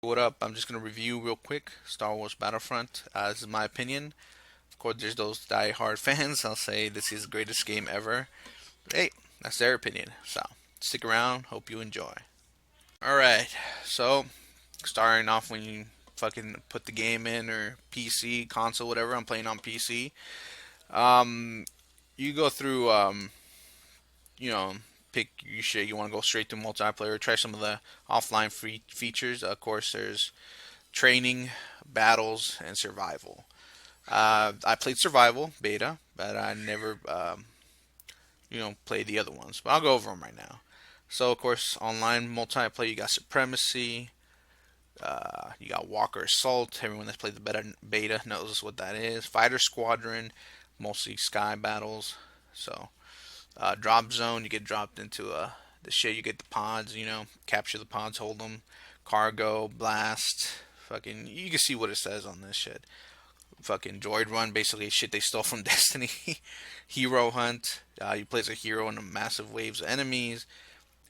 What up? I'm just gonna review real quick Star Wars Battlefront. This is my opinion. Of course, there's those die-hard fans. I'll say this is the greatest game ever. Hey, that's their opinion. So stick around. Hope you enjoy. All right. So starting off when you fucking put the game in or PC, console, whatever. I'm playing on PC. Um, you go through you know, pick your shit. You want to go straight to multiplayer. Try some of the offline free features. Of course, there's training, battles, and survival. I played survival beta, but I never, played the other ones. But I'll go over them right now. So, of course, online multiplayer, you got supremacy. You got Walker Assault. Everyone that's played the beta knows what that is. Fighter Squadron, mostly sky battles. So, drop zone, you get dropped into the shit. You get the pods, capture the pods, hold them. Cargo, blast, fucking. You can see what it says on this shit. Fucking droid run, basically shit they stole from Destiny. Hero hunt, you play as a hero in a massive waves of enemies,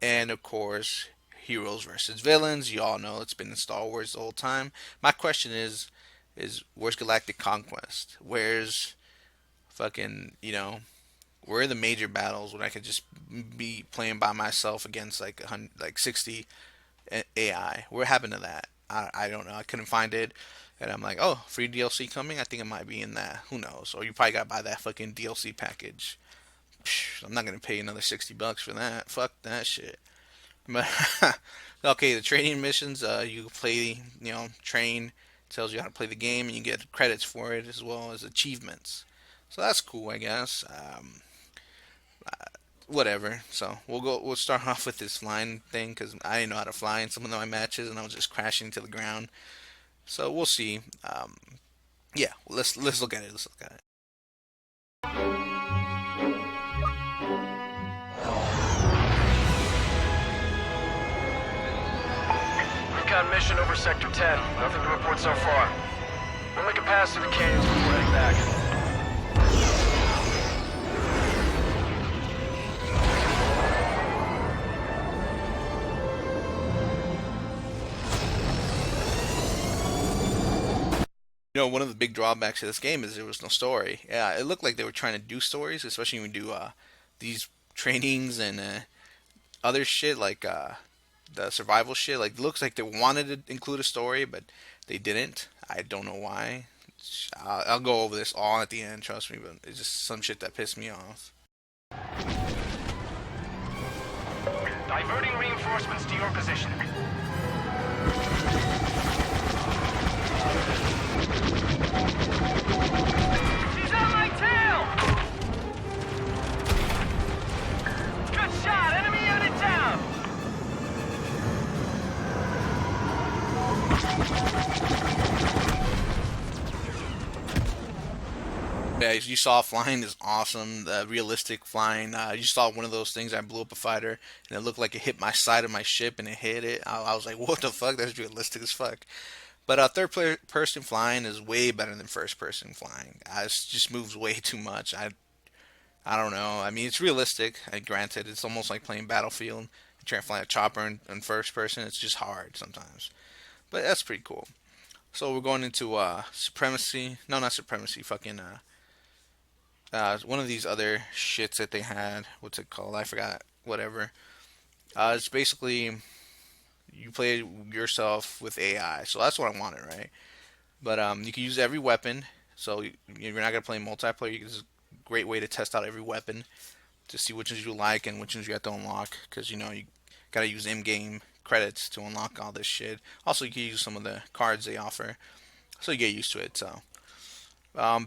and of course, heroes versus villains. You all know it's been in Star Wars the whole time. My question is where's Galactic Conquest? Where's fucking, where are the major battles when I could just be playing by myself against like 60 AI? What happened to that? I don't know. I couldn't find it. And I'm like, oh, free DLC coming? I think it might be in that. Who knows? Or you probably gotta buy that fucking DLC package. Psh, I'm not gonna pay another $60 for that. Fuck that shit. But okay, the training missions, you play, train, tells you how to play the game, and you get credits for it as well as achievements. So that's cool, I guess. Whatever. So we'll start off with this flying thing because I didn't know how to fly in some of my matches, and I was just crashing to the ground. So we'll see. Yeah, let's look at it. Let's look at it. Recon mission over Sector 10. Nothing to report so far. We'll make a pass through the canyons before heading back. One of the big drawbacks of this game is there was no story. Yeah, it looked like they were trying to do stories, especially when you do these trainings and other shit like the survival shit. Like, it looks like they wanted to include a story, but they didn't. I don't know why. I'll go over this all at the end, trust me, but it's just some shit that pissed me off. Diverting reinforcements to your position. She's on my tail! Good shot! Enemy unit down! Yeah, you saw flying is awesome. The realistic flying. You saw one of those things. I blew up a fighter, and it looked like it hit my side of my ship, and it hit it. I was like, "What the fuck? That's realistic as fuck." But third person flying is way better than first person flying. It just moves way too much. I don't know. I mean, it's realistic. Granted, it's almost like playing Battlefield. You try to fly a chopper in first person. It's just hard sometimes. But that's pretty cool. So we're going into supremacy. No, not supremacy. Fucking one of these other shits that they had. What's it called? I forgot. Whatever. It's basically you play yourself with AI. So that's what I wanted, right? But you can use every weapon. So you're not gonna play multiplayer. It's a great way to test out every weapon to see which ones you like and which ones you have to unlock. Because you gotta use in-game credits to unlock all this shit. Also, you can use some of the cards they offer, so you get used to it. So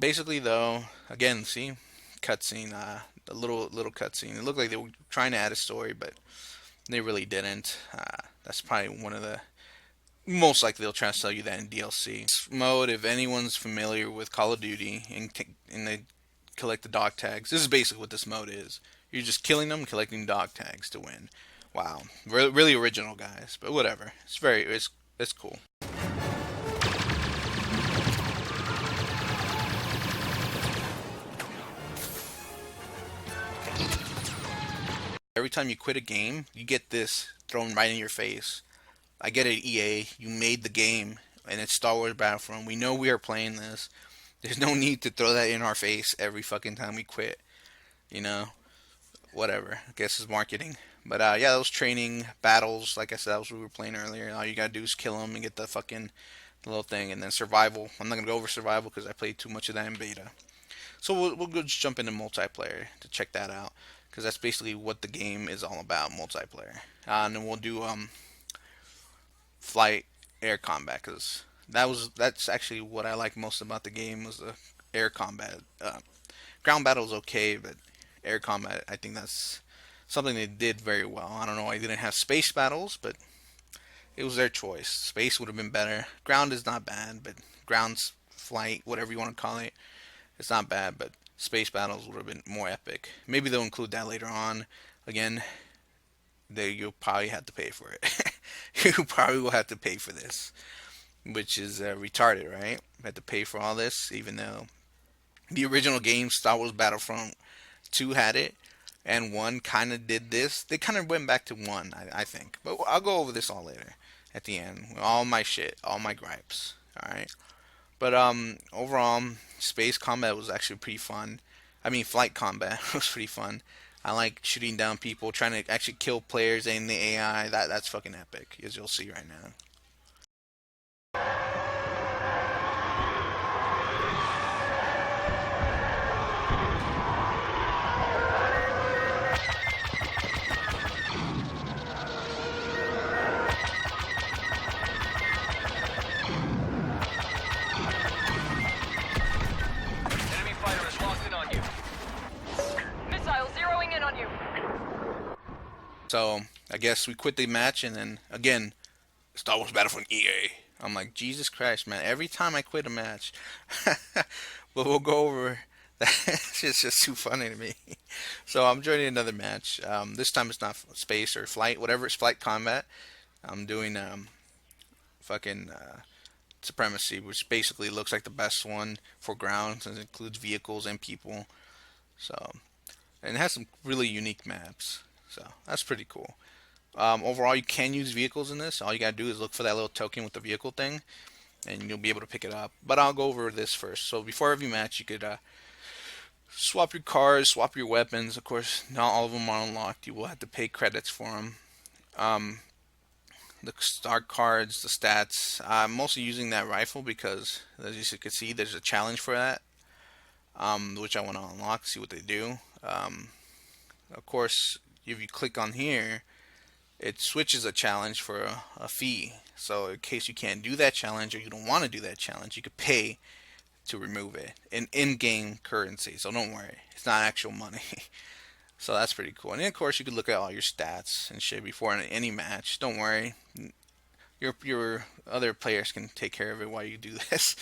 basically, though, again, see cutscene, a little cutscene. It looked like they were trying to add a story, but they really didn't. That's probably one of the most likely they'll try to sell you that in DLC mode. If anyone's familiar with Call of Duty and they collect the dog tags, this is basically what this mode is. You're just killing them, collecting dog tags to win. Wow, really original, guys. But whatever, it's cool. Every time you quit a game, you get this thrown right in your face. I get it, EA. You made the game, and it's Star Wars Battlefront. We know we are playing this. There's no need to throw that in our face every fucking time we quit. You know, whatever. I guess it's marketing. But yeah, those training battles, like I said, that was what we were playing earlier. All you gotta do is kill them and get the fucking little thing, and then survival. I'm not gonna go over survival because I played too much of that in beta. So we'll go just jump into multiplayer to check that out because that's basically what the game is all about, multiplayer. And then we'll do flight air combat because that's actually what I like most about the game was the air combat. Ground battle is okay, but air combat, I think that's something they did very well. I don't know why they didn't have space battles, but it was their choice. Space would have been better. Ground is not bad, but ground's flight, whatever you want to call it, it's not bad. But space battles would have been more epic. Maybe they'll include that later on. Again, you'll probably have to pay for it. You probably will have to pay for this, which is retarded, right? You have to pay for all this, even though the original game, Star Wars Battlefront 2, had it, and 1 kind of did this. They kind of went back to 1, I think. But I'll go over this all later at the end. All my shit, all my gripes. Alright? But overall, space combat was actually pretty fun. I mean, flight combat was pretty fun. I like shooting down people, trying to actually kill players and the AI. That's fucking epic, as you'll see right now. Enemy fighter is locked in on you. Missile zeroing in on you. So I guess we quit the match, and then again, Star Wars Battlefront EA. I'm like, Jesus Christ, man! Every time I quit a match, but we'll go over. That's just too funny to me. So I'm joining another match. This time it's not space or flight, whatever it's flight combat. I'm doing fucking supremacy, which basically looks like the best one for ground, since it includes vehicles and people. So, and it has some really unique maps. So that's pretty cool. Overall, you can use vehicles in this. All you gotta do is look for that little token with the vehicle thing, and you'll be able to pick it up. But I'll go over this first. So before every match, you could swap your cars, swap your weapons. Of course, not all of them are unlocked. You will have to pay credits for them. Um, the start cards, the stats. I'm mostly using that rifle because, as you can see, there's a challenge for that, which I want to unlock, see what they do. Of course, if you click on here, it switches a challenge for a fee. So in case you can't do that challenge or you don't want to do that challenge, you could pay to remove it in-game currency. So don't worry, it's not actual money. So that's pretty cool. And then of course you could look at all your stats and shit before any match. Don't worry, your other players can take care of it while you do this.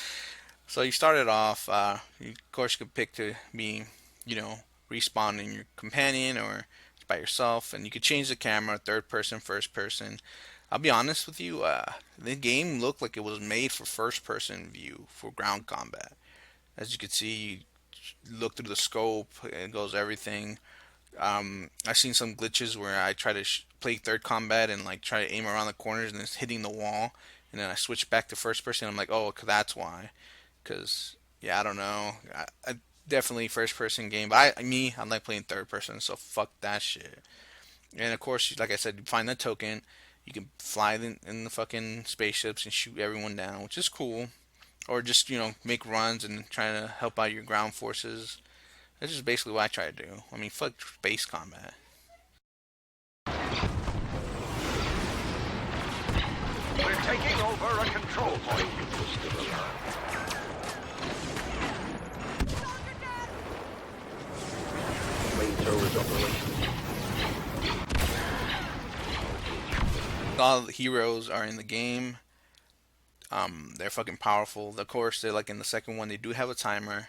So you started off. You of course could pick to be, respawning your companion or by yourself, and you could change the camera, third person, first person. I'll be honest with you, the game looked like it was made for first person view for ground combat. As you can see, you look through the scope, it goes everything. I've seen some glitches where I try to play third combat and like try to aim around the corners and it's hitting the wall, and then I switch back to first person. I'm like, oh, that's why. Because yeah, I don't know. I definitely first person game, but I like playing third person, so fuck that shit. And of course, like I said, you find the token. You can fly in the fucking spaceships and shoot everyone down, which is cool. Or just, make runs and try to help out your ground forces. That's just basically what I try to do. I mean, fuck space combat. We're taking over a control point. Flamethrowers operational. All the heroes are in the game. They're fucking powerful. Of course, they're like in the second one. They do have a timer,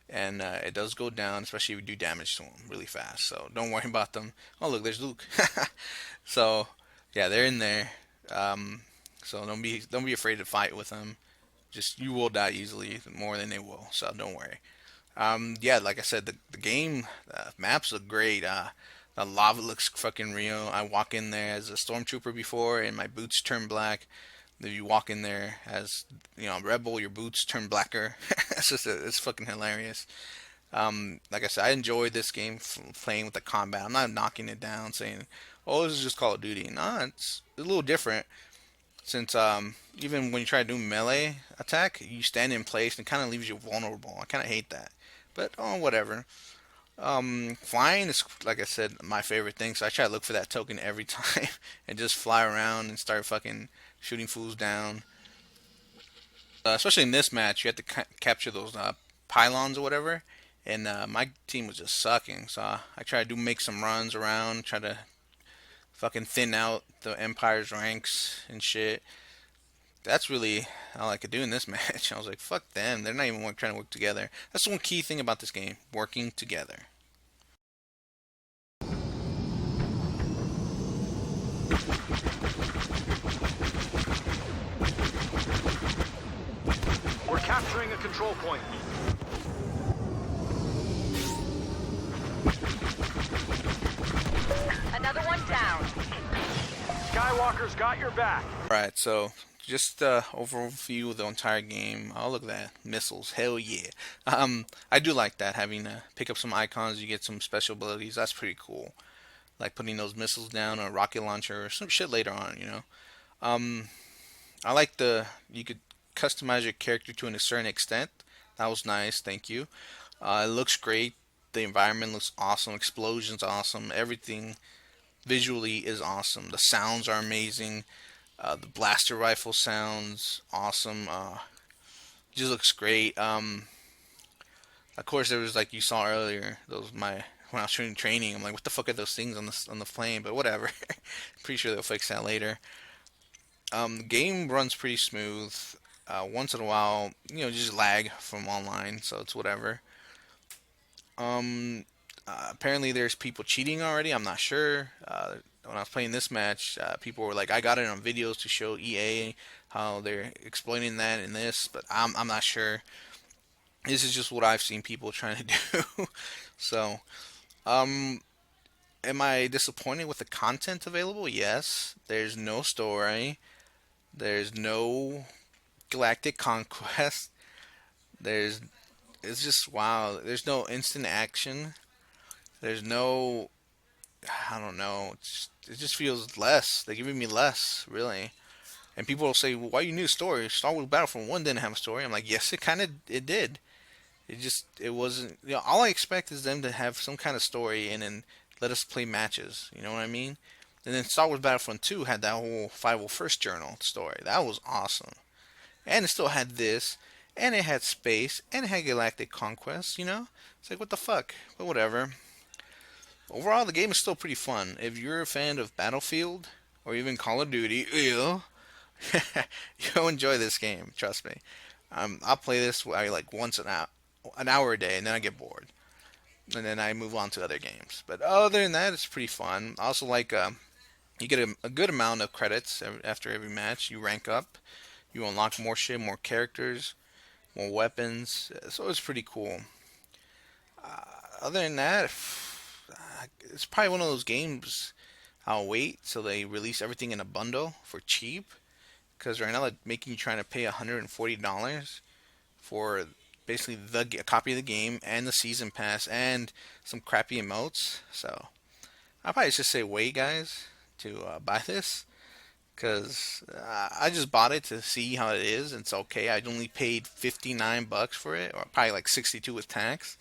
and it does go down, especially if you do damage to them really fast. So don't worry about them. Oh look, there's Luke. So yeah, they're in there. So don't be afraid to fight with them. Just you will die easily more than they will. So don't worry. Yeah, like I said, the game maps look great. The lava looks fucking real. I walk in there as a stormtrooper before, and my boots turn black. If you walk in there as a rebel, your boots turn blacker. It's fucking hilarious. Like I said, I enjoyed this game playing with the combat. I'm not knocking it down, saying, "Oh, this is just Call of Duty." No, it's a little different since even when you try to do melee attack, you stand in place and kind of leaves you vulnerable. I kind of hate that, but oh, whatever. Flying is, like I said, my favorite thing. So I try to look for that token every time and just fly around and start fucking shooting fools down. Especially in this match, you have to capture those pylons or whatever. And my team was just sucking, so I tried to make some runs around, try to fucking thin out the Empire's ranks and shit. That's really all I could do in this match. I was like, fuck them. They're not even trying to work together. That's the one key thing about this game: working together. We're capturing a control point. Another one down. Skywalker's got your back. Alright, so just overview of the entire game. Oh, look at that. Missiles. Hell yeah. I do like that, having to pick up some icons, you get some special abilities. That's pretty cool. Like putting those missiles down, or a rocket launcher, or some shit later on. I like you could customize your character to a certain extent. That was nice, thank you. It looks great. The environment looks awesome. Explosions awesome. Everything visually is awesome. The sounds are amazing. The blaster rifle sounds awesome. Just looks great. Of course, there was, like you saw earlier, those my when I was shooting training. I'm like, what the fuck are those things on the flame? But whatever. Pretty sure they'll fix that later. The game runs pretty smooth. Once in a while, just lag from online, so it's whatever. Apparently, there's people cheating already. I'm not sure. When I was playing this match, people were like, "I got it on videos to show EA how they're exploiting that in this," but I'm not sure. This is just what I've seen people trying to do. So, um, am I disappointed with the content available? Yes. There's no story. There's no galactic conquest. There's it's just wow. There's no instant action. There's no, I don't know. It just feels less. They're giving me less, really. And people will say, well, "Why you need a story? Star Wars Battlefront 1 didn't have a story." I'm like, yes, it did. It wasn't. All I expect is them to have some kind of story and then let us play matches. You know what I mean? And then Star Wars Battlefront 2 had that whole 501st Journal story. That was awesome. And it still had this, and it had space, and it had galactic conquest. It's like, what the fuck? But whatever. Overall, the game is still pretty fun. If you're a fan of Battlefield or even Call of Duty, you'll enjoy this game. Trust me. I'll play this like once an hour a day, and then I get bored, and then I move on to other games. But other than that, it's pretty fun. I also like you get a good amount of credits after every match. You rank up, you unlock more shit, more characters, more weapons. So it's pretty cool. Other than that, it's probably one of those games I'll wait till they release everything in a bundle for cheap. Because right now they're making you trying to pay $140 for basically a copy of the game and the season pass and some crappy emotes. So I'll probably just say wait, guys, to buy this. Because I just bought it to see how it is. It's okay. I only paid $59 for it, or probably like 62 with tax.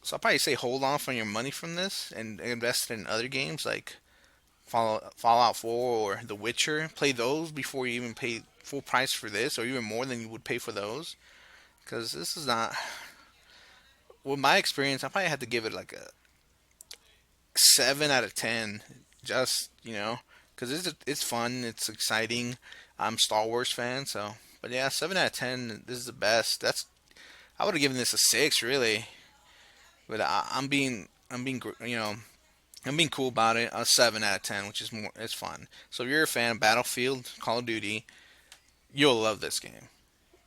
So I'll probably say hold off on your money from this and invest it in other games like Fallout 4 or The Witcher. Play those before you even pay full price for this, or even more than you would pay for those. Because this is not. With my experience, I probably had to give it like a 7 out of 10. Just, because it's fun, it's exciting. I'm a Star Wars fan, so. But yeah, 7 out of 10. This is the best. I would have given this a 6, really. But I'm being I'm being cool about it. A 7 out of 10, which is more. It's fun. So if you're a fan of Battlefield, Call of Duty, you'll love this game.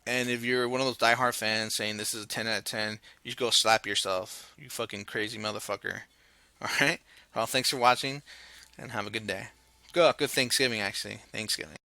And if you're one of those diehard fans saying this is a 10 out of 10, you should go slap yourself. You fucking crazy motherfucker. Alright? Well, thanks for watching, and have a good day. Good Thanksgiving, actually. Thanksgiving.